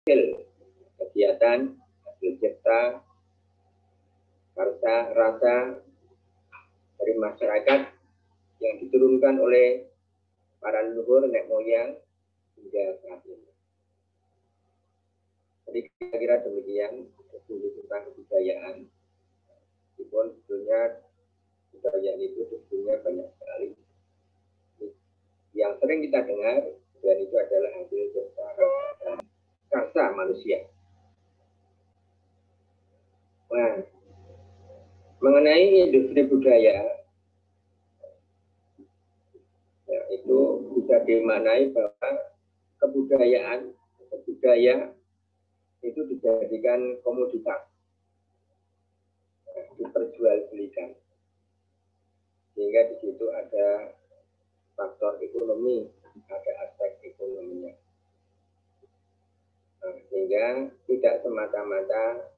hasil kegiatan, hasil cipta, karsa, rasa dari masyarakat yang diturunkan oleh para leluhur nenek moyang hingga saat ini. Jadi kira-kira demikian tentang kebudayaan. Meskipun sebetulnya kebudayaan itu sebetulnya banyak sekali. Yang sering kita dengar dan itu adalah hasil karsa manusia. Nah, mengenai industri budaya, ya, itu bisa dimaknai bahwa budaya itu dijadikan komoditas, diperjualbelikan, sehingga di situ ada faktor ekonomi, ada aspek ekonominya, sehingga tidak semata-mata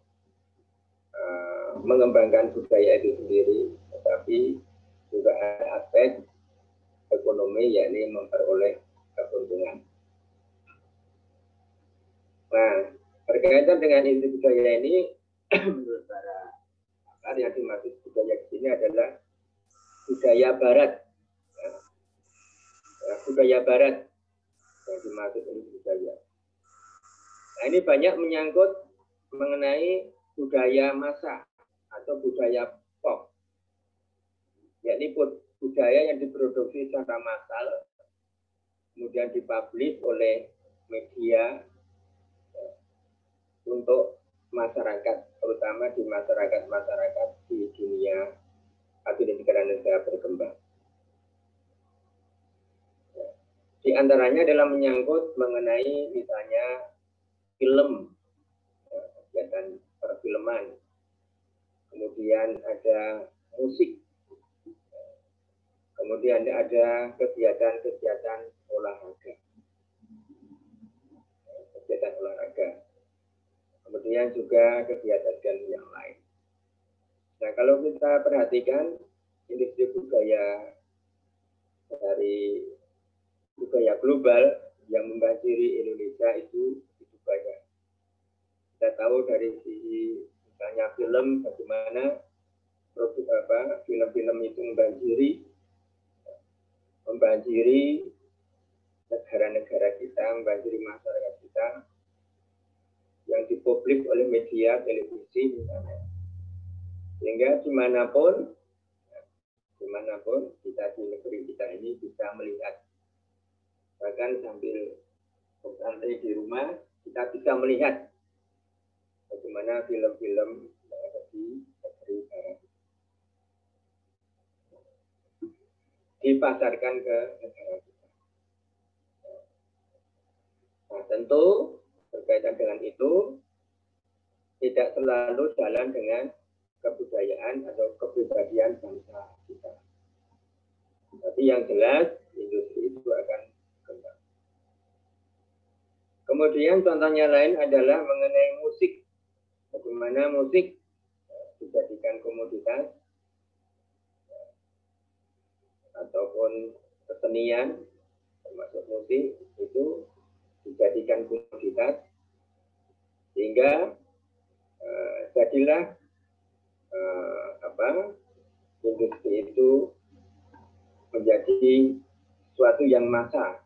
mengembangkan budaya itu sendiri, tetapi juga ada aspek ekonomi, yakni memperoleh keuntungan. Nah, berkaitan dengan industri budaya ini, menurut para pakar yang dimaksud budaya di sini adalah budaya Barat. Budaya Barat yang dimaksud industri budaya. Nah, ini banyak menyangkut mengenai budaya massa atau budaya pop, yakni budaya yang diproduksi secara massal, kemudian dipublish oleh media untuk masyarakat, terutama di masyarakat di dunia atau di negara-negara berkembang. Di antaranya adalah menyangkut mengenai misalnya film, kegiatan perfilman, kemudian ada musik, kemudian ada kegiatan olahraga, kemudian juga kegiatan yang lain. Nah, kalau kita perhatikan industri budaya dari budaya global yang membanjiri Indonesia itu banyak. Kita tahu dari sisi misalnya film, bagaimana film-film itu membanjiri negara-negara kita, membanjiri masyarakat kita, yang dipublik oleh media televisi misalnya, sehingga dimanapun kita di negeri kita ini bisa melihat, bahkan sambil bersantai di rumah kita bisa melihat bagaimana film-film yang ada di negeri barat dipasarkan ke negara kita. Nah, tentu berkaitan dengan itu tidak selalu jalan dengan kebudayaan atau kepribadian bangsa kita. Tapi yang jelas industri itu akan berkembang. Kemudian contohnya lain adalah mengenai musik. Bagaimana musik dijadikan komoditas ataupun kesenian, termasuk musik itu dijadikan komoditas, sehingga jadilah industri itu menjadi suatu yang massal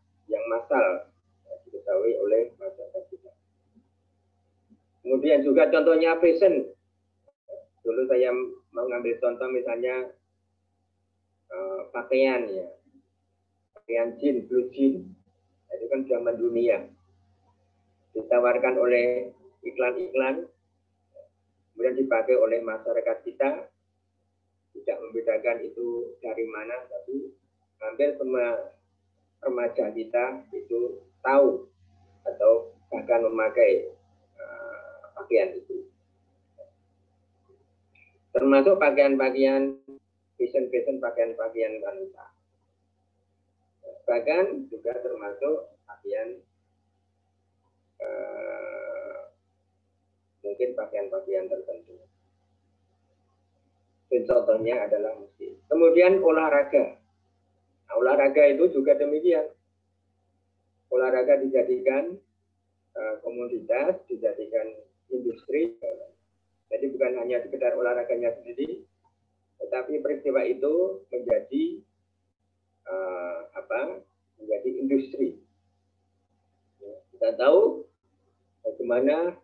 diketahui oleh masyarakat kita. Kemudian juga contohnya fashion. Dulu saya mengambil contoh misalnya pakaian jeans, blue jeans, itu kan zaman dunia, ditawarkan oleh iklan-iklan, kemudian dipakai oleh masyarakat kita, tidak membedakan itu dari mana, tapi hampir semua remaja kita itu tahu atau bahkan memakai pakaian itu. Termasuk pakaian-pakaian fashion pakaian-pakaian wanita. Bahkan juga termasuk pakaian mungkin pakaian-pakaian tertentu. Contohnya adalah musik. Kemudian olahraga. Nah, olahraga itu juga demikian. Olahraga dijadikan komoditas dijadikan industri. Jadi bukan hanya sekedar olahraganya sendiri, tetapi peristiwa itu menjadi menjadi industri. Kita tahu bagaimana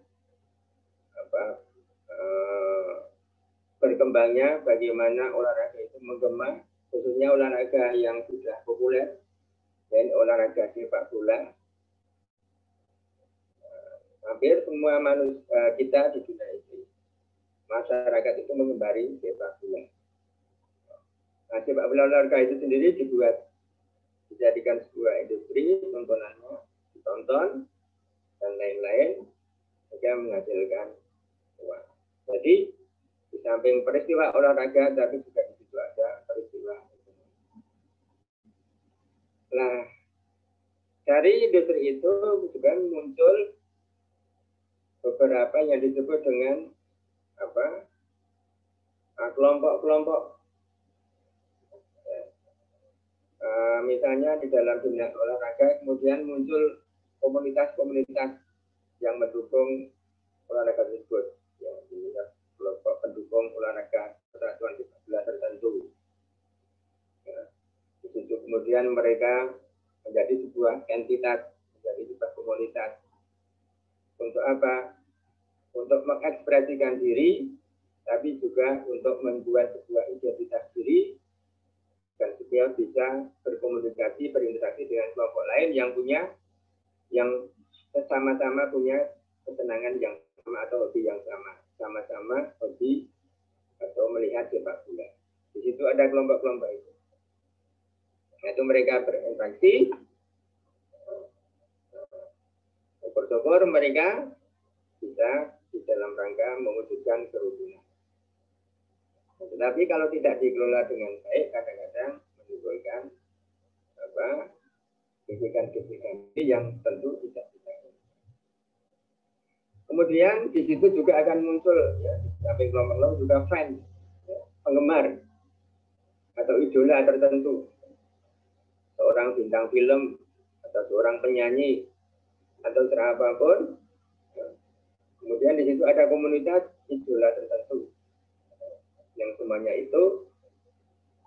berkembangnya, bagaimana olahraga itu menggema, khususnya olahraga yang sudah populer, dan olahraga sepak bola. Hampir semua manusia kita di dunia ini, masyarakat itu menggemari sepak bola. Nah, sepak bola olahraga itu sendiri dijadikan sebuah industri, tontonannya ditonton dan lain-lain, sehingga menghasilkan uang. Jadi di samping peristiwa olahraga, tapi juga di situ ada peristiwa ekonomi. Nah, dari industri itu juga muncul beberapa yang disebut dengan kelompok-kelompok. Misalnya di dalam dunia olahraga kemudian muncul komunitas-komunitas yang mendukung olahraga tersebut, yang kelompok pendukung olahraga persatuan sepak bola tertentu. Di situ kemudian mereka menjadi sebuah entitas, menjadi sebuah komunitas. Untuk apa? Untuk mengekspresikan diri, tapi juga untuk membuat sebuah identitas diri, dan supaya bisa berkomunikasi, berinteraksi dengan kelompok lain yang sama-sama punya kesenangan yang sama atau hobi yang sama-sama hobi atau melihat sepak bola. Di situ ada kelompok-kelompok itu. Nah, itu mereka berinteraksi. Syukur-syukur mereka bisa di dalam rangka mewujudkan kerukunan. Tetapi kalau tidak dikelola dengan baik, kadang-kadang menimbulkan gesekan-gesekan yang tentu tidak bisa. Kemudian di situ juga akan muncul, ya, sampai kelompok-kelompok juga fans, ya, penggemar atau idola tertentu, seorang bintang film atau seorang penyanyi atau apapun. Kemudian di situ ada komunitas idola tertentu, yang semuanya itu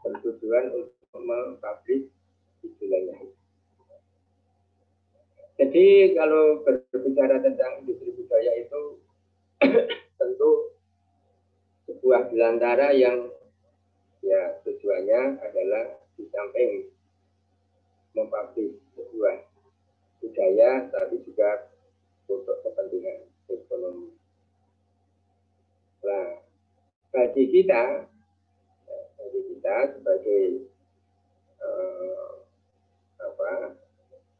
bertujuan untuk mempublish idolanya. Jadi kalau berbicara tentang industri budaya itu tentu sebuah belantara yang ya tujuannya adalah di samping mempublish sebuah budaya, tapi juga untuk kepentingan ekonomi. Nah, bagi kita sebagai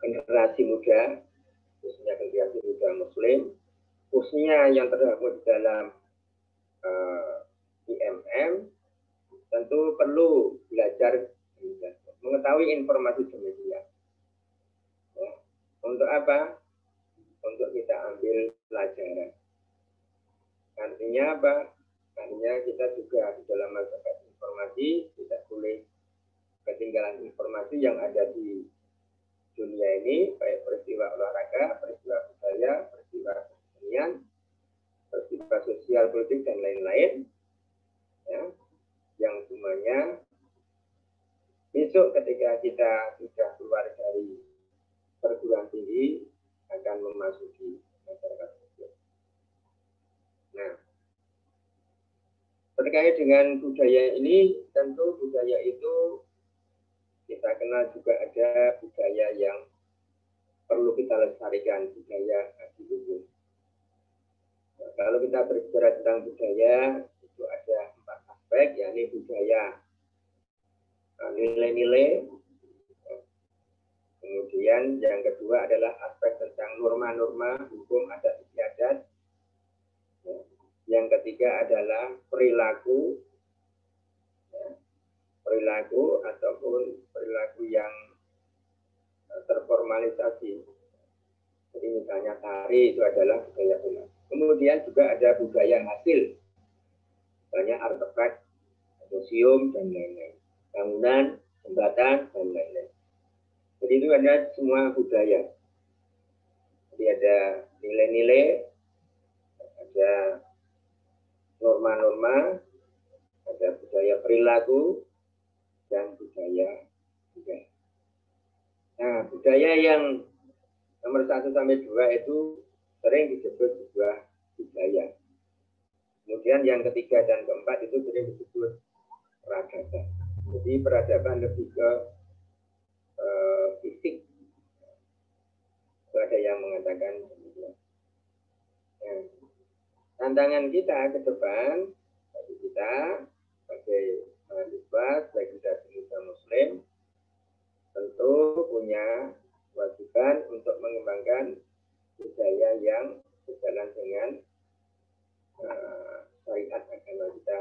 generasi muda, khususnya generasi muda Muslim, khususnya yang tergabung di dalam IMM, tentu perlu belajar mengetahui informasi demikian. Ya. Untuk apa? Untuk kita ambil pelajaran. Artinya apa? Artinya kita juga di dalam masyarakat informasi tidak boleh ketinggalan informasi yang ada di dunia ini, baik peristiwa olahraga, peristiwa budaya, peristiwa kesenian, peristiwa sosial, politik, dan lain-lain, ya, yang semuanya besok ketika kita sudah keluar dari perguruan tinggi akan memasuki masyarakat sosial. Nah, terkait dengan budaya ini, tentu budaya itu kita kenal juga ada budaya yang perlu kita lestarikan, budaya adiluhung. Nah, kalau kita berbicara tentang budaya, itu ada 4 aspek, yakni budaya nilai-nilai. Kemudian yang kedua adalah aspek tentang norma-norma hukum adat istiadat. Yang ketiga adalah perilaku, perilaku ataupun perilaku yang terformalisasi. Jadi misalnya tari itu adalah budaya umat. Kemudian juga ada budaya hasil, misalnya artefak, museum, dan lain-lain. Bangunan, jembatan, dan lain-lain. Jadi itu ada semua budaya. Jadi ada nilai-nilai, ada norma-norma, ada budaya perilaku, dan budaya budaya. Nah, budaya yang nomor 1 sampai 2 itu sering disebut sebuah budaya. Kemudian yang ketiga dan keempat itu sering disebut peradaban. Jadi peradaban lebih ke fisik. Itu ada yang mengatakan demikian. Nah, tantangan kita ke depan bagi kita sebagai mahasiswa, sebagai kita Muslim, tentu punya kewajiban untuk mengembangkan budaya yang sejalan dengan syariat agama kita.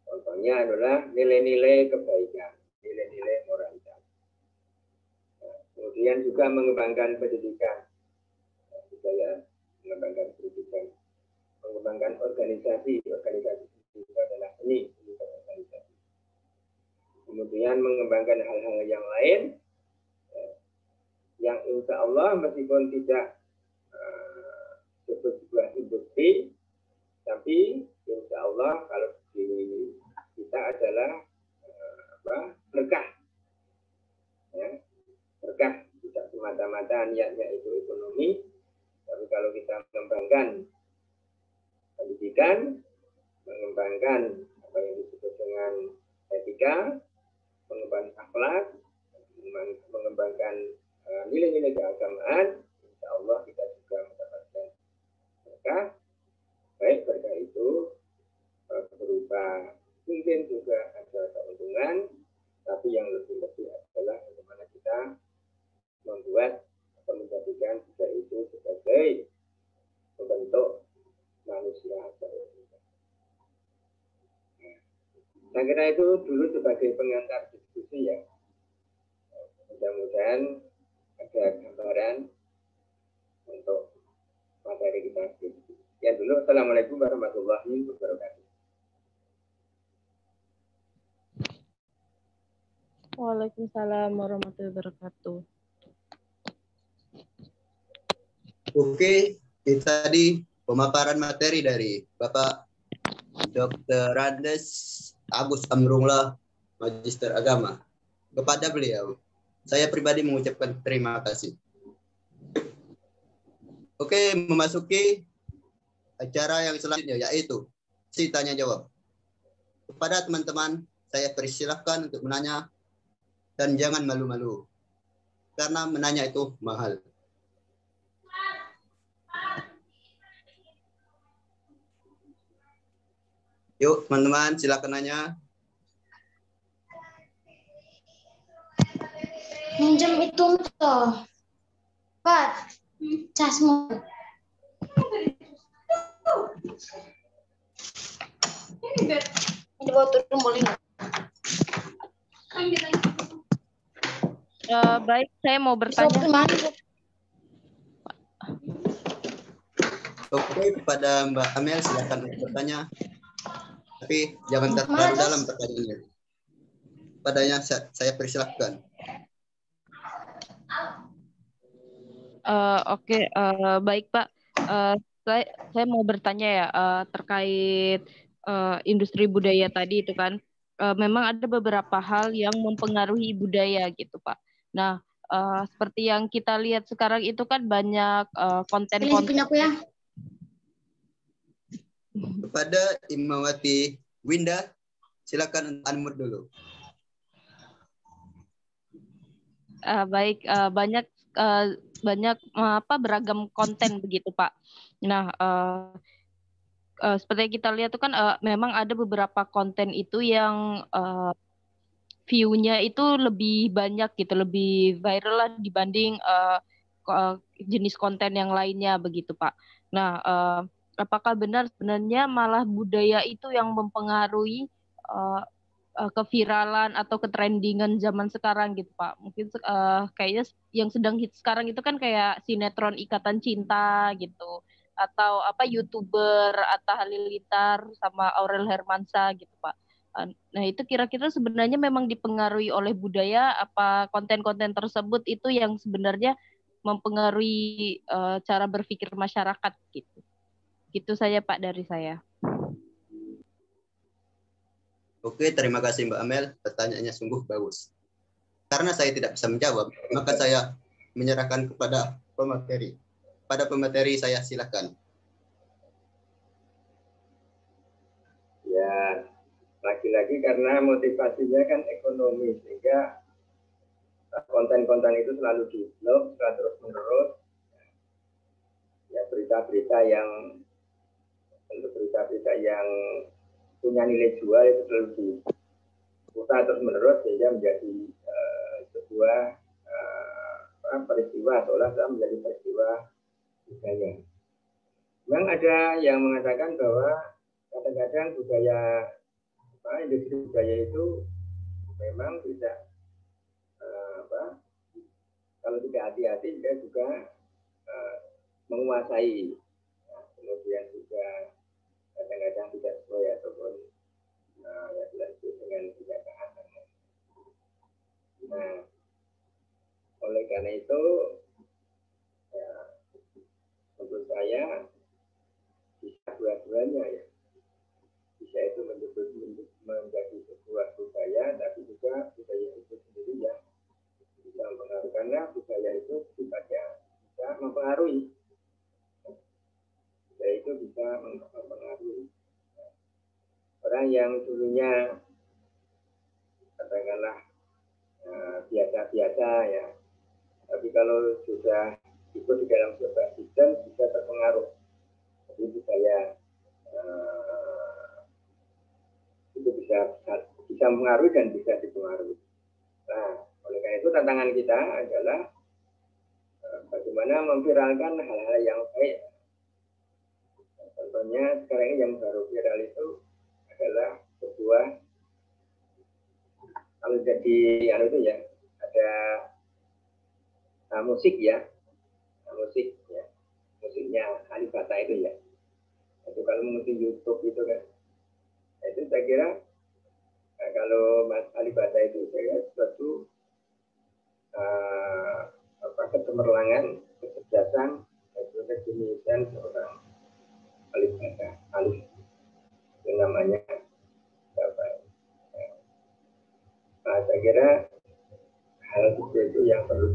Contohnya adalah nilai-nilai kebaikan, nilai-nilai moralitas. Kemudian juga mengembangkan pendidikan, budaya mengembangkan pendidikan, mengembangkan organisasi itu adalah seni organisasi. Kemudian mengembangkan hal-hal yang lain yang insya Allah meskipun tidak sebuah industri, tapi insya Allah kalau di kita adalah berkah, ya, berkah tidak semata-mata niatnya itu ekonomi, tapi kalau kita mengembangkan pendidikan, mengembangkan apa yang disebut dengan etika, mengembangkan akhlak, mengembangkan nilai-nilai keagamaan, insya Allah kita juga mendapatkan berkah. Baik berkah itu berupa mungkin juga ada keuntungan, tapi yang lebih-lebih adalah bagaimana kita membuat atau menjadikan budaya itu sebagai membentuk manusia seutuhnya. Saya kira itu dulu sebagai pengantar diskusi ya. Mudah-mudahan ada gambaran untuk materi kita. Ya dulu, Assalamualaikum warahmatullahi wabarakatuh. Waalaikumsalam warahmatullahi wabarakatuh. Oke, itu tadi pemaparan materi dari Bapak Dr. Andes Agus Amrullah, Magister Agama. Kepada beliau, saya pribadi mengucapkan terima kasih. Oke, memasuki acara yang selanjutnya, yaitu sesi tanya jawab. Kepada teman-teman, saya persilahkan untuk menanya dan jangan malu-malu, karena menanya itu mahal. Yuk, teman-teman, silakan nanya. Minjem itu toh, Pak, casmu. Ini bawa turun boleh nggak? Baik, saya mau bertanya. Oke, kepada Mbak Amel silakan untuk bertanya. Tapi jangan terlalu dalam pertanyaannya. Padanya saya persilahkan. Oke, baik Pak. Saya mau bertanya ya terkait industri budaya tadi itu kan. Memang ada beberapa hal yang mempengaruhi budaya gitu Pak. Nah, seperti yang kita lihat sekarang itu kan banyak konten-konten. Ya. Kepada Imawati Winda, silakan unmute dulu. Baik, banyak beragam konten begitu Pak. Nah, seperti yang kita lihat itu kan memang ada beberapa konten itu yang view-nya itu lebih banyak gitu, lebih viral lah dibanding jenis konten yang lainnya begitu Pak. Nah, apakah benar sebenarnya malah budaya itu yang mempengaruhi keviralan atau ketrendingan zaman sekarang gitu Pak? Mungkin kayaknya yang sedang hit sekarang itu kan kayak sinetron Ikatan Cinta gitu, atau apa YouTuber Atta Halilintar sama Aurel Hermansyah gitu Pak. Nah itu kira-kira sebenarnya memang dipengaruhi oleh budaya, apa konten-konten tersebut itu yang sebenarnya mempengaruhi cara berpikir masyarakat gitu. Gitu saja Pak dari saya. Oke, terima kasih Mbak Amel. Pertanyaannya sungguh bagus. Karena saya tidak bisa menjawab, maka saya menyerahkan kepada pemateri. Pada pemateri saya silakan. Ya, lagi-lagi karena motivasinya kan ekonomi, sehingga konten-konten itu selalu di-blog secara terus-menerus. Ya, berita-berita yang punya nilai jual itu selalu diputar terus-menerus, sehingga menjadi sebuah peristiwa, seolah-olah menjadi peristiwa budaya. Memang ada yang mengatakan bahwa kadang-kadang industri budaya itu memang tidak kalau tidak hati-hati dia juga menguasai, kemudian juga kadang-kadang tidak sesuai ataupun ya tidak sesuai dengan kenyataan. Nah, oleh karena itu ya, menurut saya bisa dua-duanya ya. Bisa itu menjadi sebuah budaya, tapi juga budaya itu sendiri yang bisa mempengaruhi, karena budaya itu sifatnya bisa mempengaruhi. Budaya itu bisa mempengaruhi. Orang yang dulunya katakanlah biasa-biasa ya, tapi kalau sudah ikut di dalam sebuah sistem bisa terpengaruh. Jadi budaya itu bisa mengaruhi dan bisa dipengaruhi. Nah, oleh karena itu tantangan kita adalah bagaimana memviralkan hal-hal yang baik. Contohnya sekarang ini yang baru viral itu adalah sebuah, kalau jadi itu ya, ada musik ya, musiknya Alibata itu ya. Itu kalau mengikuti YouTube itu kan, itu saya kira kalau Mas Alibata itu saya suatu kecemerlangan, kecerdasan, kejeniusan seorang Alibata, yang namanya apa? Nah, saya kira hal itu yang perlu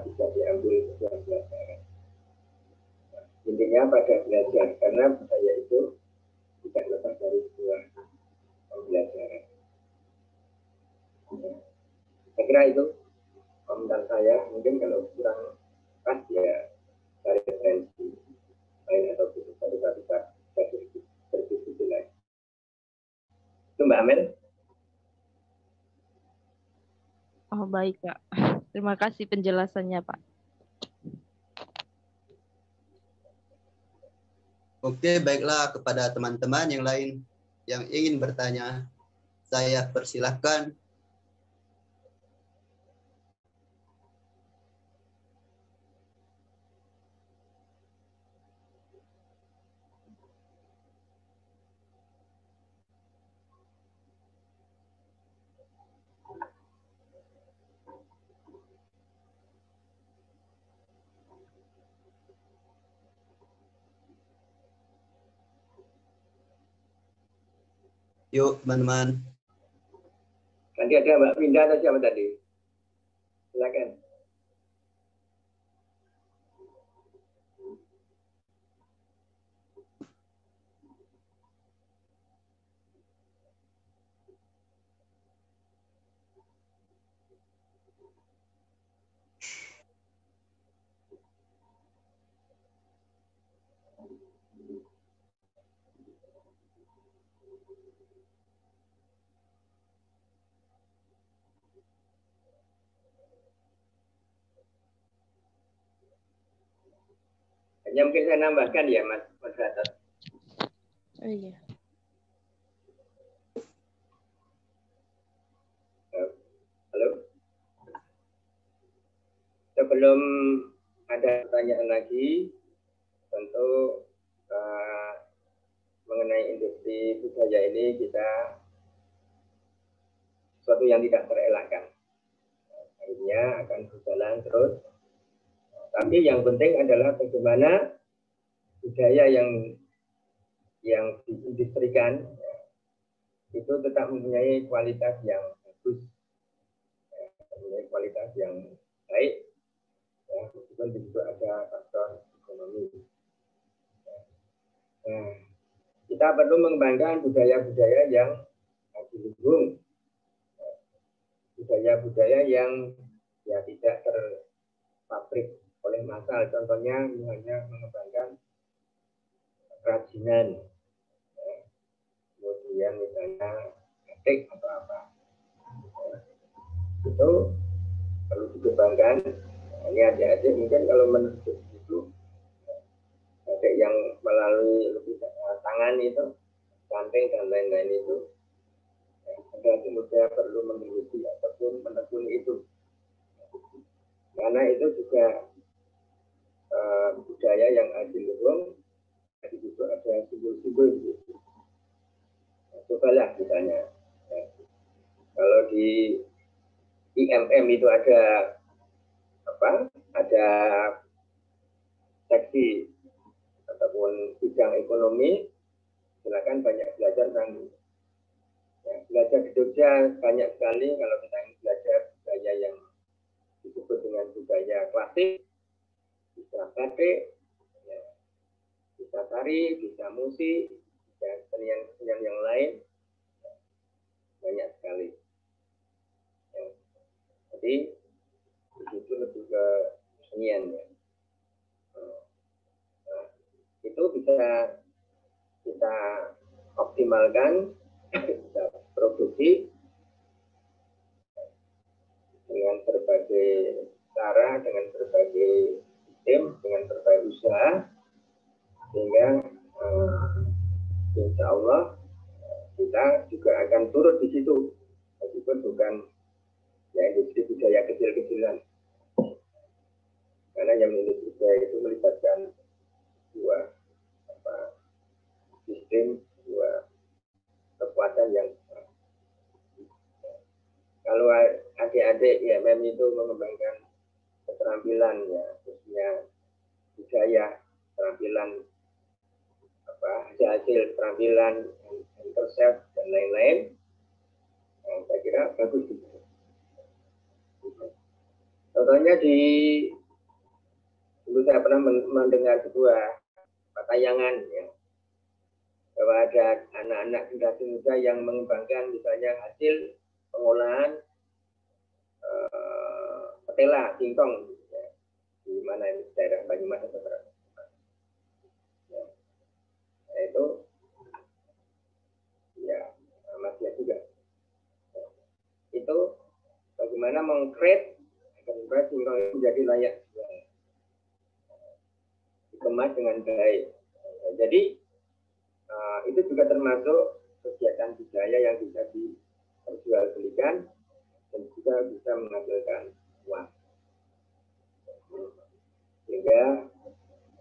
bisa diambil sebuah pelajaran. Intinya pada belajar, karena budaya itu tidak lepas dari sebuah pembelajaran. Saya kira itu komentar saya. Mungkin kalau kurang pas ya cari referensi lain atau bisa berdiskusi lagi. Itu Mbak Amel. Oh baik Pak. Terima kasih penjelasannya Pak. Oke, baiklah, kepada teman-teman yang lain yang ingin bertanya, saya persilahkan. Yuk, teman-teman. Tadi ada Mbak Winda atau siapa tadi? Silakan. Hanya mungkin saya nambahkan ya Mas Gatot. Oh iya. Halo. Sebelum ada pertanyaan lagi, tentu mengenai industri budaya ini kita suatu yang tidak terelakkan. akhirnya akan berjalan terus. Tapi yang penting adalah bagaimana budaya yang diindustrikan itu tetap mempunyai kualitas yang bagus, mempunyai kualitas yang baik, meskipun di situ ada faktor ekonomi. Nah, kita perlu mengembangkan budaya-budaya yang didukung, budaya-budaya yang ya tidak terpabrik oleh massal. Contohnya misalnya mengembangkan kerajinan, kemudian misalnya batik atau apa, itu perlu dikembangkan. Ini adik-adik mungkin kalau menurut itu batik yang melalui tangan itu, canting dan lain-lain itu, generasi muda perlu menggeluti ataupun menekuni itu, karena itu juga budaya yang adiluhung. Di situ ada simbol-simbol gitu. Cobalah misalnya, kalau di IMM itu ada apa? Ada seksi ataupun bidang ekonomi, silakan banyak belajar tentang belajar di Jogja banyak sekali. Kalau kita ingin belajar budaya yang disebut dengan budaya klasik, bisa batik, bisa tari, bisa musik, bisa kesenian yang lain, banyak sekali. Jadi itu lebih ke kesenian ya. Itu bisa kita optimalkan, kita produksi dengan berbagai cara, dengan berbagai sistem, dengan berbagai usaha, sehingga insya Allah kita juga akan turut di situ, meskipun bukan ya industri budaya kecil-kecilan, karena yang industri budaya itu melibatkan dua sistem, dua kekuatan yang kalau adik-adik IMM itu mengembangkan keterampilan ya, khususnya budaya, keterampilan hasil keterampilan intercept dan lain-lain, saya kira bagus juga. Contohnya dulu saya pernah mendengar sebuah tayangan ya, bahwa ada anak-anak generasi muda yang mengembangkan misalnya hasil pengolahan petela singkong ya, di mana ini daerah Banyumas atau berapa. Itu ya masih juga itu bagaimana mengcreate agar singkong itu menjadi layak jual, dikemas dengan baik. Jadi itu juga termasuk kegiatan budaya yang bisa diperjualbelikan dan juga bisa menghasilkan uang. Sehingga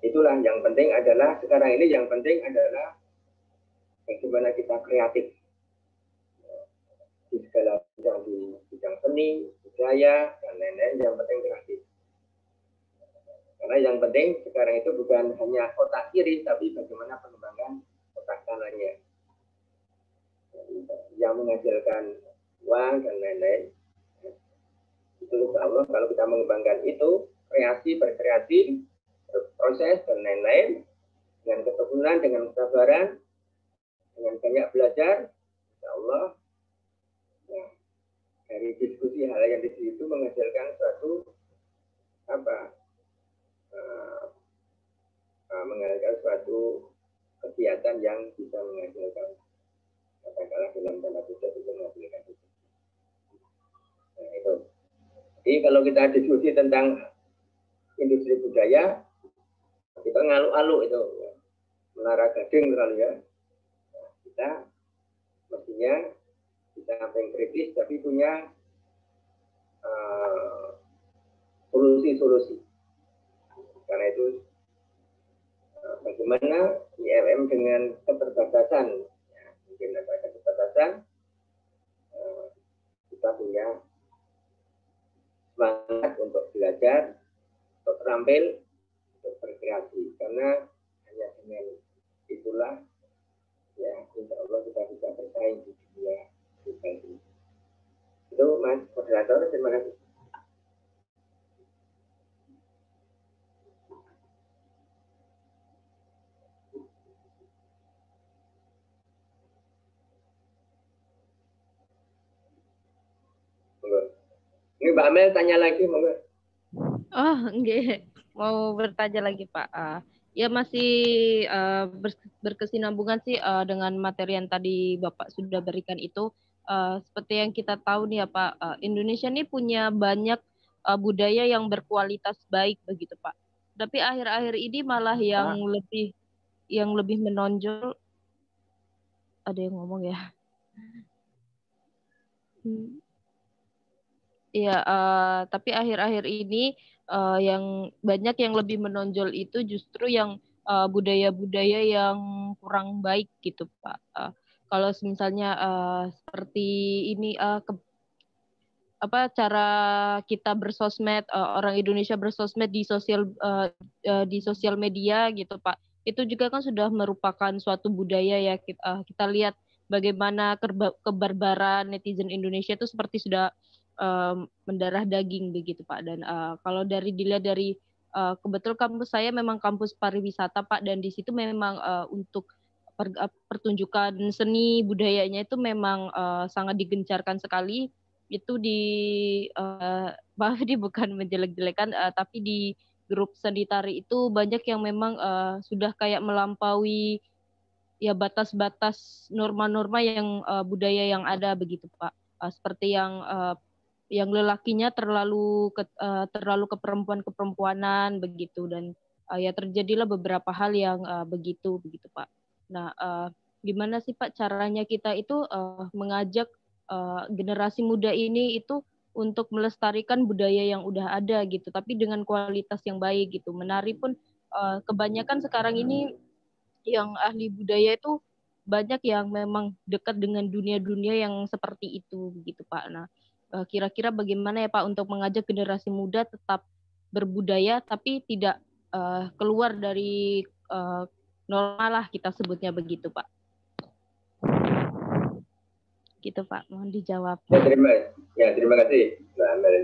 itulah yang penting adalah sekarang ini yang penting adalah bagaimana kita kreatif di segala bidang, di bidang seni, budaya dan lain-lain. Yang penting kreatif. Karena yang penting sekarang itu bukan hanya otak kiri, tapi bagaimana pengembangan otak kanannya yang menghasilkan uang dan lain-lain. Itu insya Allah kalau kita mengembangkan itu, berkreasi, berproses dan lain-lain, dengan ketekunan, dengan kesabaran, dengan banyak belajar, insya Allah ya, dari diskusi hal yang di situ menghasilkan suatu menghasilkan suatu kegiatan yang bisa menghasilkan, katakanlah dalam tanda kutip itu menghasilkan itu. Nah, itu. Jadi kalau kita diskusi tentang industri budaya, kita ngaluk-aluk itu Menara Gading terlalu ya. Nah, kita mestinya kita yang kritis tapi punya solusi-solusi. Karena itu bagaimana IMM dengan keterbatasan, ya, mungkin ada keterbatasan, kita punya semangat untuk belajar, untuk terampil, untuk berkreasi. Karena hanya dengan itulah ya insya Allah kita bisa bersaing di dunia global ini. Itu Mas Moderator, terima kasih. Ini Mbak Amel tanya lagi, monggo. Oh, enggak. Mau bertanya lagi, Pak. Ya masih berkesinambungan sih dengan materi yang tadi Bapak sudah berikan itu. Seperti yang kita tahu nih ya, Pak, Indonesia ini punya banyak budaya yang berkualitas baik begitu, Pak. Tapi akhir-akhir ini malah yang lebih menonjol. Ada yang ngomong ya? Iya, tapi akhir-akhir ini yang banyak yang lebih menonjol itu justru yang budaya-budaya yang kurang baik gitu, Pak. Kalau misalnya seperti ini apa cara kita bersosmed, orang Indonesia bersosmed di sosial media gitu, Pak. Itu juga kan sudah merupakan suatu budaya ya, kita lihat bagaimana kebarbaran netizen Indonesia itu seperti sudah mendarah daging begitu, Pak. Dan kalau dilihat dari kebetul kampus saya memang kampus pariwisata, Pak, dan di situ memang untuk pertunjukan seni budayanya itu memang sangat digencarkan sekali. Itu maaf ini bukan menjelek-jelekan, tapi di grup seni tari itu banyak yang memang sudah kayak melampaui ya batas-batas norma-norma yang budaya yang ada begitu, Pak. Seperti yang lelakinya terlalu ke perempuanan begitu, dan ya terjadilah beberapa hal yang begitu Pak. Nah, gimana sih Pak caranya kita itu mengajak generasi muda ini itu untuk melestarikan budaya yang udah ada gitu, tapi dengan kualitas yang baik gitu. Menari pun kebanyakan sekarang ini yang ahli budaya itu banyak yang memang dekat dengan dunia-dunia yang seperti itu gitu, Pak. Nah, kira-kira bagaimana ya Pak untuk mengajak generasi muda tetap berbudaya tapi tidak keluar dari normal lah kita sebutnya begitu, Pak. Gitu Pak, mohon dijawab. Terima kasih Mbak Amel.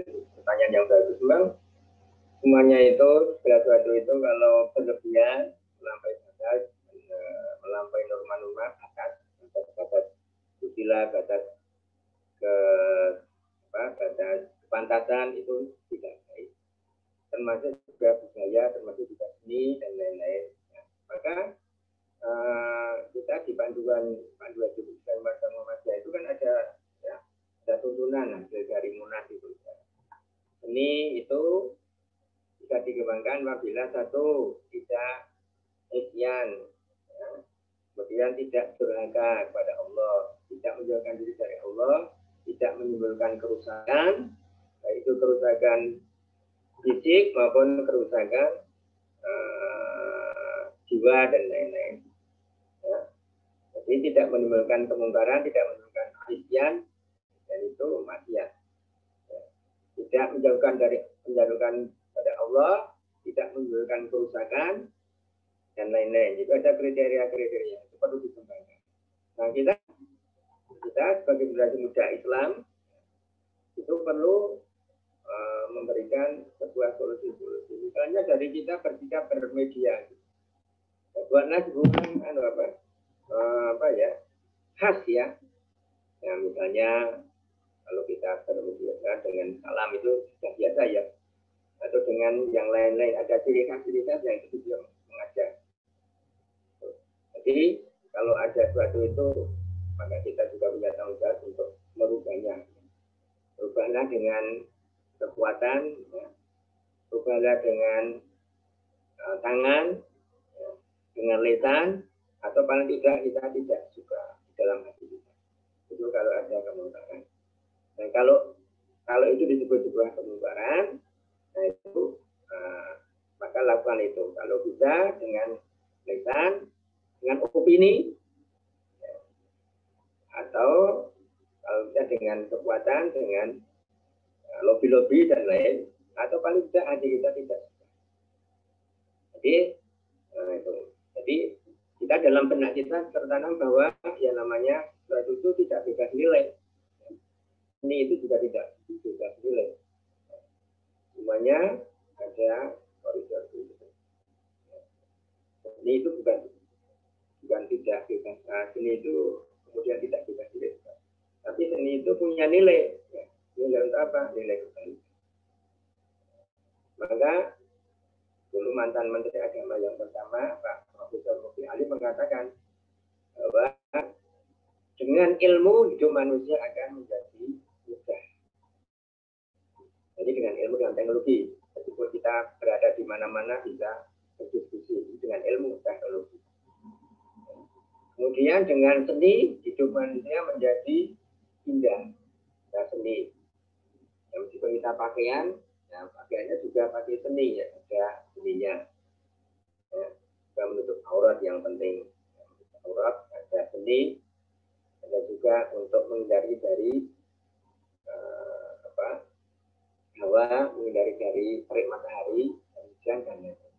Pertanyaan yang bagus. Memang semuanya itu segala sesuatu itu kalau berlebihan melampaui batas, melampaui norma-norma batas usilah, batas kepantasan itu tidak baik. Termasuk juga budaya, termasuk juga seni dan lain-lain. Ya. Maka kita di panduan jurusan Bahasa Muhammadiyah itu kan ada tuntunan hasil dari Munas itu. Seni itu bisa dikembangkan apabila satu tidak isyan, ya. Kemudian tidak durhaka kepada Allah, tidak menjauhkan diri dari Allah, tidak menimbulkan kerusakan, baik itu kerusakan fisik maupun kerusakan jiwa dan lain-lain. Ya. Jadi tidak menimbulkan kemungkaran, tidak menimbulkan isyan, dan itu maksiat. Ya. Tidak menjauhkan pada Allah, tidak menimbulkan kerusakan dan lain-lain. Itu ada kriteria-kriteria itu perlu dikembangkan. Nah, kita sebagai generasi muda Islam itu perlu memberikan sebuah solusi-solusi. Misalnya dari kita bersikap bermedia. Buatlah hubungan khas ya. Ya misalnya kalau kita bermedia dengan salam itu sudah biasa ya. Atau dengan yang lain-lain ada ciri khas yang itu juga mengajak. Jadi kalau ada sesuatu itu maka kita juga punya tanggung jawab untuk merubahnya. Rubahlah dengan kekuatan, ya. Rubahlah dengan tangan, ya. Dengan lisan, atau paling tidak kita tidak suka di dalam hati kita. Itu kalau ada kemungkaran. Dan kalau itu disebut sebuah kemungkaran, nah itu maka lakukan itu. Kalau bisa dengan lisan, dengan opini, ya. Atau kalau bisa dengan kekuatan, dengan lobby-lobby dan lain, atau paling tidak hati kita tidak. Jadi jadi kita dalam benak kita tertanam bahwa yang namanya sesuatu itu tidak bebas nilai. Ini itu juga tidak bebas nilai. Semuanya ada koridor itu. Ini itu bukan tidak bebas. Seni itu kemudian tidak bebas nilai. Tapi seni itu punya nilai. Nilai untuk apa? Nilai kebaikan. Maka dulu mantan Menteri Agama yang pertama, Pak Profesor Mufti Ali mengatakan bahwa dengan ilmu hidup manusia akan menjadi mudah. Jadi dengan ilmu dan teknologi, meskipun kita berada di mana-mana bisa berdiskusi dengan ilmu teknologi. Kemudian dengan seni hidup manusia menjadi indah. Nah, seni. Yang meskipun kita pakaian, nah, pakaiannya juga pakai seni, ya, ada seninya. Ya, juga menutup aurat yang penting. Aurat ada seni, ada juga untuk menghindari dari hawa, menghindari dari terik matahari, hujan dan lain-lain.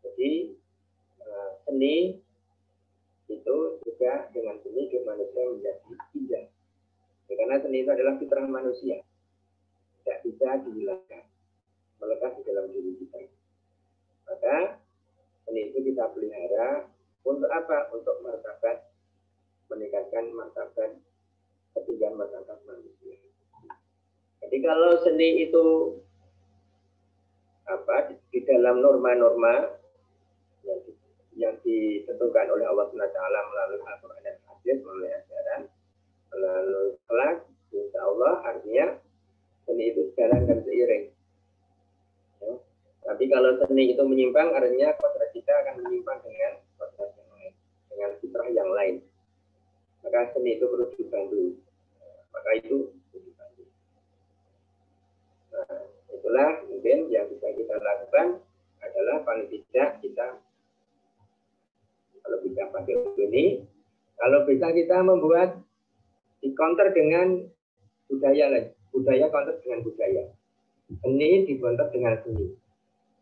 Jadi seni itu juga dengan seni hidup manusia menjadi indah. Ya, karena seni itu adalah fitrah manusia. Tidak bisa dihilangkan, melekat di dalam diri kita. Maka seni itu kita pelihara untuk apa? Untuk martabat, meningkatkan martabat, ketinggian martabat manusia. Jadi kalau seni itu di dalam norma-norma yang ditentukan oleh Allah SWT melalui Al-Quran dan Hadis, melalui ajaran, melalui kelas, insya Allah artinya seni itu sejalan dan seiring. Ya. Tapi kalau seni itu menyimpang, artinya kodrat kita akan menyimpang dengan kodrat yang lain, dengan fitrah yang lain. Maka seni itu perlu dibantu. Maka itu perlu dibantu. Nah, itulah mungkin yang bisa kita lakukan adalah paling tidak kita, kalau bisa pakai ini, kalau bisa kita membuat di counter dengan budaya lain. Budaya counter dengan budaya, seni dibantu dengan seni.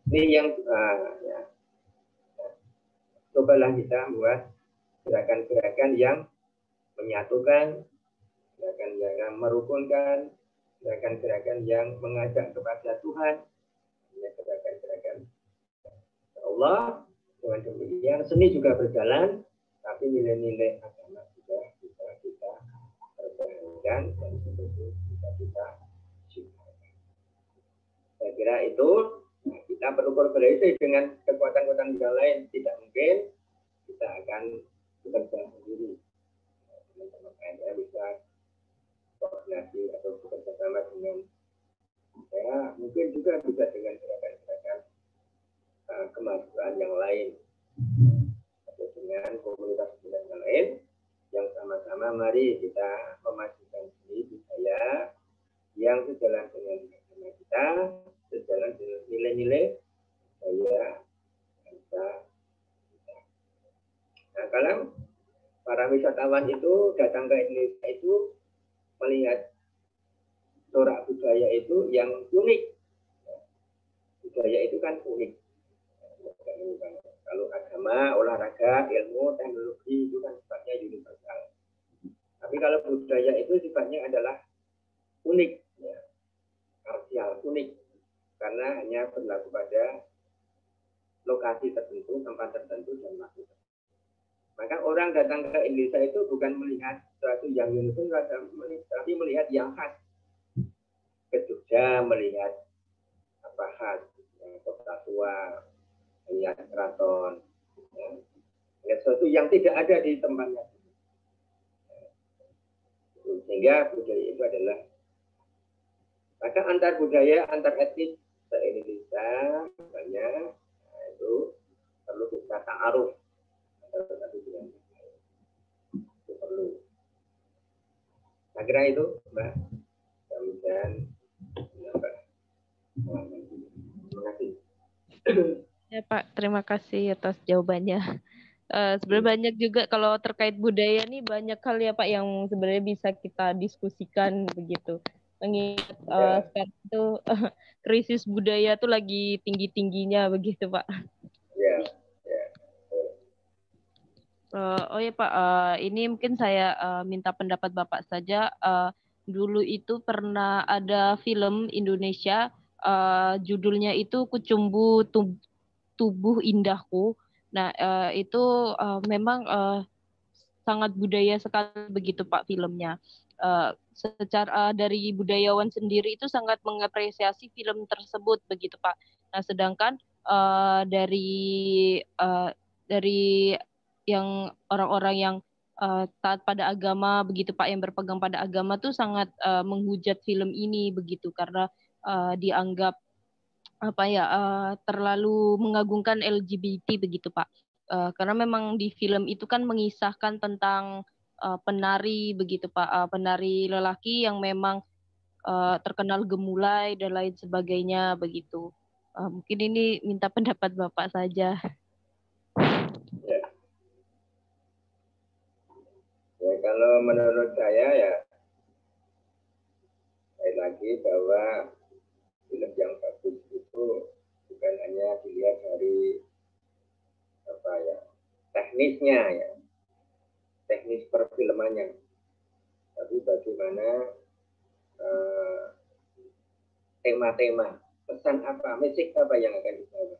Ini yang cobalah kita buat gerakan-gerakan yang menyatukan, gerakan yang merukunkan, gerakan-gerakan yang mengajak kepada Tuhan, gerakan-gerakan Allah. Dengan demikian seni juga berjalan, tapi nilai-nilai agama juga bisa kita pertahankan dan seterusnya bisa kita ciptakan. Saya kira itu kita perlu berkolaborasi dengan kekuatan-kekuatan yang lain. Tidak mungkin kita akan bekerja sendiri. Teman-teman saya bisa koordinasi atau bekerja sama dengan saya, mungkin juga bisa dengan gerakan-gerakan kemajuan yang lain atau dengan komunitas yang lain yang sama-sama mari kita memajukan seni budaya yang sejalan dengan agama kita, sejalan dengan nilai-nilai budaya bangsa kita. Nah, kalau para wisatawan itu datang ke Indonesia itu melihat corak budaya itu yang unik. Budaya itu kan unik. Kalau agama, olahraga, ilmu, teknologi itu kan sifatnya universal. Tapi kalau budaya itu sifatnya adalah unik, ya, parsial, unik, karena hanya berlaku pada lokasi tertentu, tempat tertentu, dan waktu tertentu. Maka orang datang ke Indonesia itu bukan melihat sesuatu yang universal, tapi melihat yang khas. Ke Jogja melihat apa khas, ya, kota tua, melihat keraton, ya, sesuatu yang tidak ada di tempatnya. Sehingga budaya itu adalah, maka antar budaya, antar etnis se-Indonesia banyak, nah, itu perlu kita ta'aruf antara satu dengan lain. Itu perlu. Saya kira itu, Mbak. Kemudian menambah. Terima kasih. Ya Pak, terima kasih atas jawabannya. Sebenarnya banyak juga kalau terkait budaya nih banyak hal ya Pak yang sebenarnya bisa kita diskusikan begitu. mengingat Ya. sekarang itu krisis budaya tuh lagi tinggi-tingginya begitu Pak. Ya, ya. Oh ya Pak, ini mungkin saya minta pendapat Bapak saja. Dulu itu pernah ada film Indonesia, judulnya itu Kucumbu Tubuh Indahku. Nah, itu memang sangat budaya sekali begitu Pak filmnya. Secara dari budayawan sendiri itu sangat mengapresiasi film tersebut begitu Pak. Nah, sedangkan dari yang orang-orang yang taat pada agama begitu Pak, yang berpegang pada agama tuh sangat menghujat film ini begitu karena dianggap apa ya terlalu mengagungkan LGBT begitu Pak. Karena memang di film itu kan mengisahkan tentang penari begitu Pak, penari lelaki yang memang terkenal gemulai dan lain sebagainya begitu. Mungkin ini minta pendapat Bapak saja. Ya. Ya, kalau menurut saya ya sekali lagi bahwa film yang bagus itu bukan hanya dilihat dari apa ya teknisnya ya, teknis perfilmannya, tapi bagaimana tema-tema, pesan apa, message apa yang akan dibawa.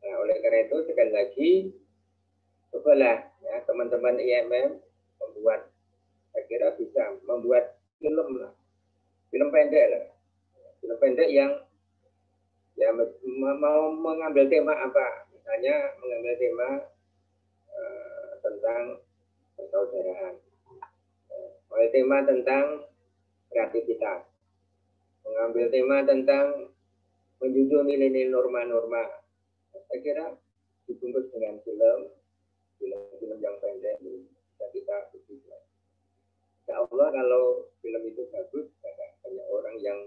Nah, oleh karena itu sekali lagi cobalah ya teman-teman IMM membuat, saya kira bisa membuat film lah, film pendek lah, film pendek yang ya mau mengambil tema apa, misalnya mengambil tema tentang persaudaraan, mengambil tema tentang kreativitas, mengambil tema tentang menjunjung nilai-nilai norma-norma. Saya kira dibungkus dengan film yang pendek bisa kita begitu. Insya Allah kalau film itu bagus, banyak orang yang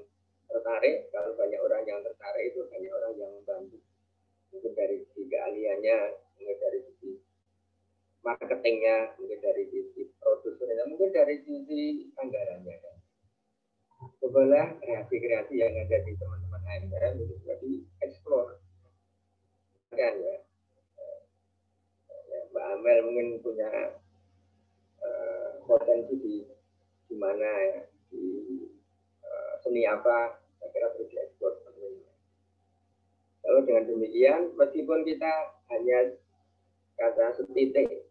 tertarik. Kalau banyak orang yang tertarik itu banyak orang yang membantu. Mungkin dari sisi keahliannya, mungkin dari sisi marketingnya, mungkin dari sisi produsernya, mungkin dari sisi anggarannya. Cobalah kreasi-kreasi yang ada di teman-teman AMM itu juga dieksplor. Kan ya. Mbak Amel mungkin punya potensi di mana ya, di seni apa, saya kira perlu diekspor. Kalau dengan demikian, meskipun kita hanya kata setitik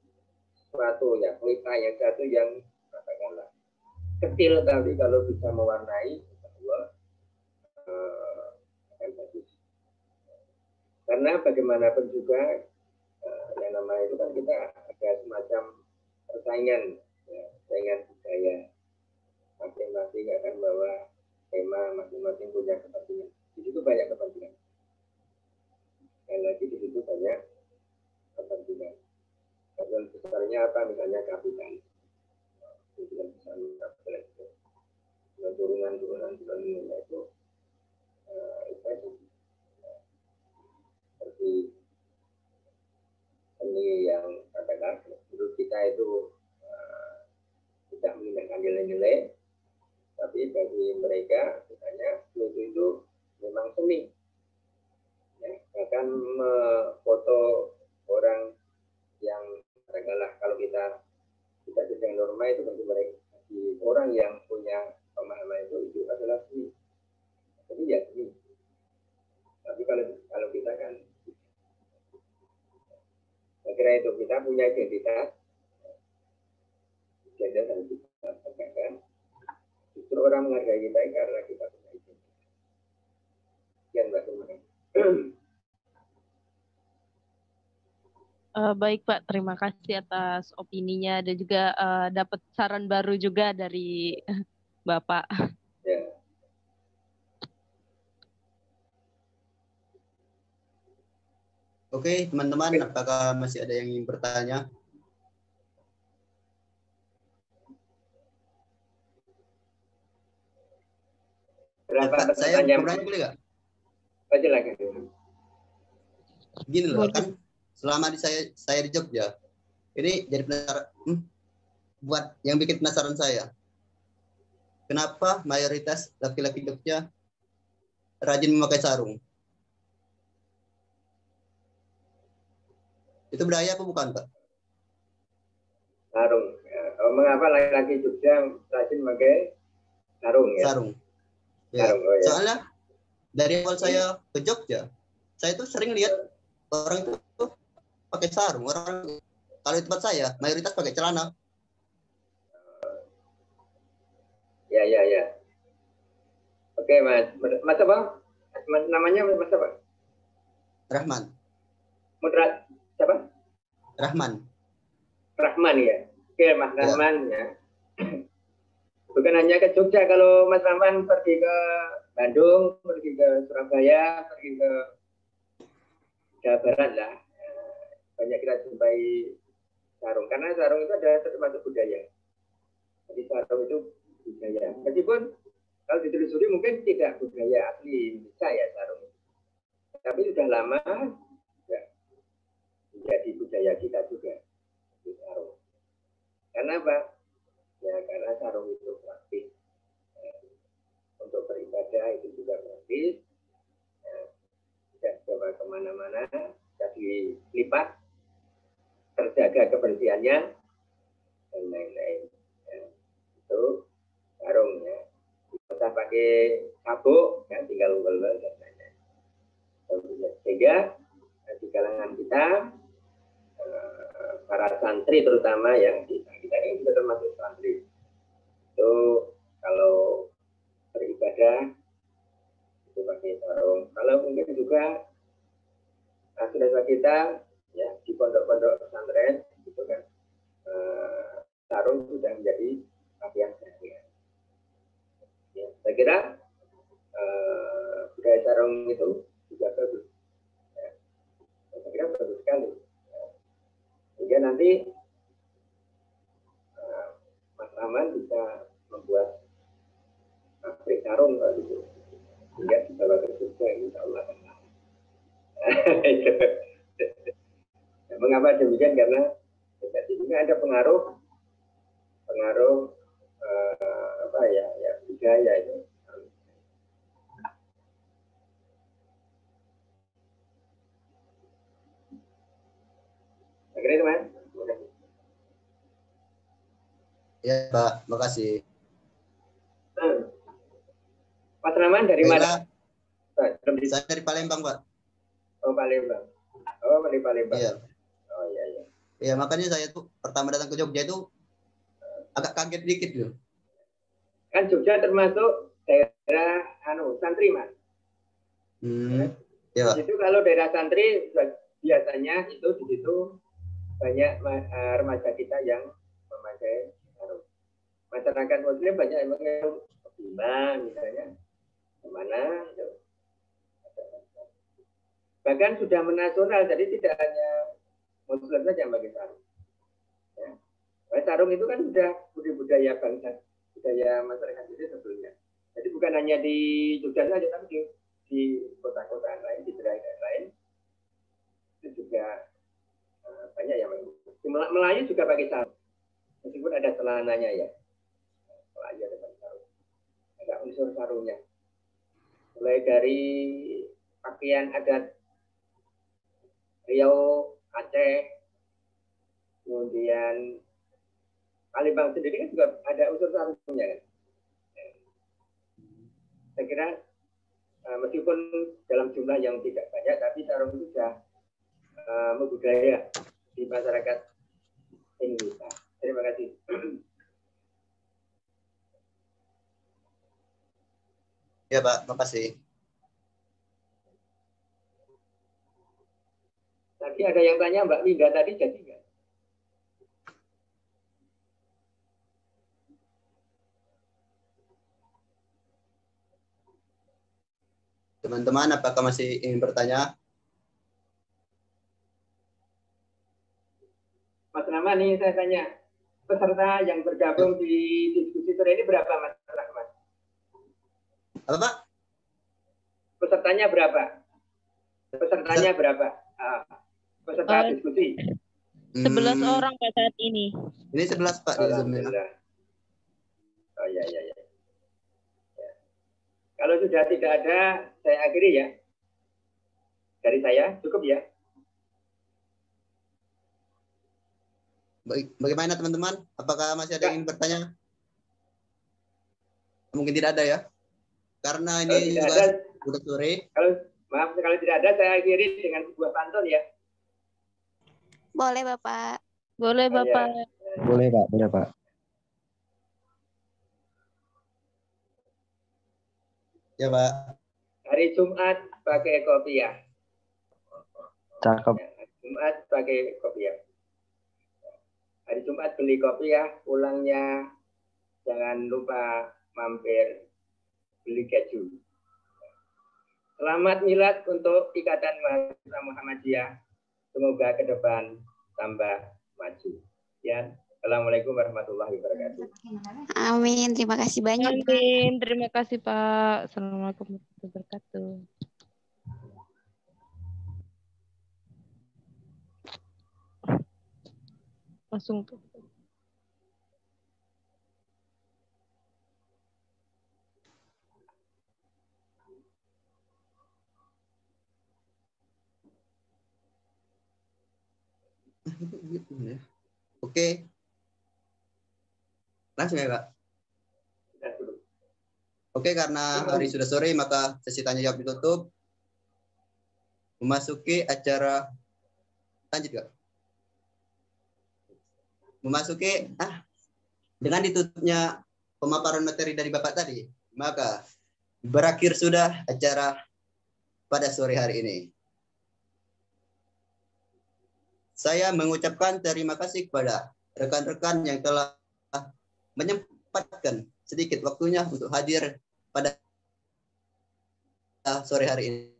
suatu ya, pelita yang satu yang katakanlah kecil, tapi kalau bisa mewarnai, akan bagus. Karena bagaimanapun juga yang namanya itu kan kita ada semacam persaingan, ya, persaingan budaya. Masing-masing akan bawa tema, masing-masing punya kepentingan. Di situ banyak kepentingan. Dan lagi di situ banyak kepentingan. Kepentingan besarnya apa? Misalnya kapital. Kepentingan besar kapital itu. Turunan nilai itu seperti seni yang katakan menurut kita itu tidak meninggalkan nilai-nilai, tapi bagi mereka misalnya itu memang seni. Ya, bahkan foto orang yang katakanlah kalau kita tidak sesuai norma itu bagi mereka, bagi orang yang punya pemahaman itu adalah seni. Jadi ya seni. Tapi kalau kita kan, saya kira itu kita punya identitas harus kita tegakkan. Justru orang menghargai kita karena kita punya identitas. Sekian Mbak, terima kasih. Baik Pak, terima kasih atas opininya dan juga dapat saran baru juga dari Bapak. Ya. Oke, teman-teman, apakah masih ada yang ingin bertanya? Berapa saya pertanyaan? bertanya boleh nggak? Baca lagi. Gini loh, kan selama saya di Jogja, ini jadi penasaran, buat yang bikin penasaran saya. kenapa mayoritas laki-laki Jogja rajin memakai sarung? Itu budaya apa bukan, Pak? Sarung. Ya. Oh, mengapa laki-laki Jogja rajin memakai sarung ya? Sarung. Ya. Sarung, oh, ya. Soalnya dari awal saya ke Jogja, saya tuh sering lihat orang itu pakai sarung. Orang kalau di tempat saya mayoritas pakai celana. Ya, ya, ya. Oke, Mas. Mas apa? Namanya Mas apa? Rahman. Moderat siapa? Rahman. Rahman ya. Oke, Mas Rahman ya. Bukan hanya ke Jogja, kalau Mas Rahman pergi ke Bandung, pergi ke Surabaya, pergi ke Jawa Barat lah, banyak kita jumpai sarung. Karena sarung itu ada termasuk budaya. Jadi sarung itu budaya. Meskipun kalau ditelusuri mungkin tidak budaya asli Indonesia ya sarung. Tapi sudah lama ya, menjadi budaya kita juga. Sarung. Karena apa? Ya karena sarung itu praktis. Untuk beribadah itu juga praktis. Tidak bawa kemana-mana, jadi lipat, terjaga kebersihannya, dan lain-lain. Ya, itu sarung ya. Kita pakai sabuk, ya, tinggal ulel dan lain-lain. Sehingga di kalangan kita, para santri terutama yang kita ini juga termasuk santri. Itu kalau beribadah itu pakai sarung. Kalau mungkin juga saudara kita ya di pondok-pondok pesantren itu kan sarung sudah menjadi pakaian sehari-hari. Ya, saya kira budaya sarung itu juga bagus. Ya, saya kira bagus sekali. Ya. Sehingga nanti Mas Rahman bisa membuat pabrik sarung kalau gitu. Sehingga dibawa ke Jogja, insya Allah. Nah, mengapa demikian? Karena ini ada pengaruh apa ya budaya itu. Akhirnya teman. Ya Pak, makasih. Mas Rahman dari mana? Saya dari Palembang, Pak. Oh, Palembang. Oh, dari Palembang. Iya. Oh, iya, iya. Ya, makanya saya tuh pertama datang ke Jogja itu agak kaget dikit loh. Kan Jogja termasuk daerah santri, Mas. Ya. Di situ kalau daerah santri biasanya itu di situ banyak remaja kita yang memakai sarung. Masyarakat Muslim banyak yang memakai imam misalnya, kemana itu. Bahkan sudah menasional, jadi tidak hanya Muslim saja yang pakai sarung. Ya. Sarung itu kan sudah budaya bangsa, budaya masyarakat itu sebelumnya. Jadi bukan hanya di Jogja saja, tapi di kota-kota lain, di daerah lain itu juga banyak yang Melayu juga pakai sarung, meskipun ada celananya ya. Melayu ada pakai sarung, ada unsur sarungnya. Mulai dari pakaian adat Riau, Aceh, kemudian Palembang sendiri kan juga ada unsur sarungnya kan. Saya kira meskipun dalam jumlah yang tidak banyak, tapi sarung itu sudah membudaya di masyarakat Indonesia. Terima kasih. Ya Pak, makasih. Tadi ada yang tanya Mbak Linda tadi jadi nggak? Teman-teman, apakah masih ingin bertanya? Mas Rahman, nih saya tanya, peserta yang bergabung di diskusi sore ini berapa, Mas Rahman? Apa Pak? Pesertanya berapa? Pesertanya berapa? Peserta diskusi. 11 orang Pak saat ini. Ini 11 Pak. Alhamdulillah. Oh iya, iya, iya. Kalau sudah tidak ada, saya akhiri ya. Dari saya, cukup ya. Bagaimana teman-teman? Apakah masih ada yang ingin bertanya? Mungkin tidak ada ya. Karena Kalau ini tidak juga ada, sudah sore. maaf, kalau tidak ada, saya akhiri dengan sebuah pantun ya. Boleh, Bapak. Boleh, Bapak. Boleh, Pak. Boleh, Pak. Ya, Pak. Hari Jumat pakai kopiah. Cakep. Jumat pakai kopiah. Hari Jumat beli kopiah, pulangnya jangan lupa mampir beli keju. Selamat milad untuk Ikatan Mahasiswa Muhammadiyah. Semoga ke depan tambah maju. Ya, Assalamualaikum warahmatullahi wabarakatuh. Amin. Terima kasih banyak. Amin. Terima kasih, Pak. Assalamualaikum warahmatullahi wabarakatuh. Langsung tuh. Oke. Langsung ya, Pak. Oke, karena hari sudah sore, maka sesi tanya jawab ditutup. Memasuki acara lanjut, Kak. Memasuki dengan ditutupnya pemaparan materi dari Bapak tadi, maka berakhir sudah acara pada sore hari ini. Saya mengucapkan terima kasih kepada rekan-rekan yang telah menyempatkan sedikit waktunya untuk hadir pada sore hari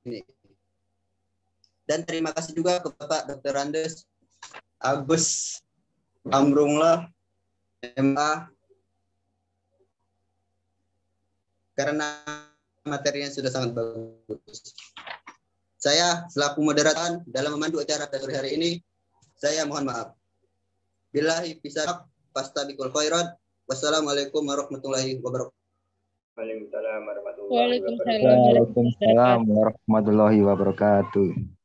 ini. Dan terima kasih juga ke Bapak Dr. Andes Agus Amrullah MA karena materinya sudah sangat bagus. Saya selaku moderator dalam memandu acara pada sore hari ini, saya mohon maaf. Billahi fisaq fastabiqul khairat. Wassalamualaikum warahmatullahi wabarakatuh. Waalaikumsalam warahmatullahi wabarakatuh. Waalaikumsalam. Waalaikumsalam warahmatullahi wabarakatuh.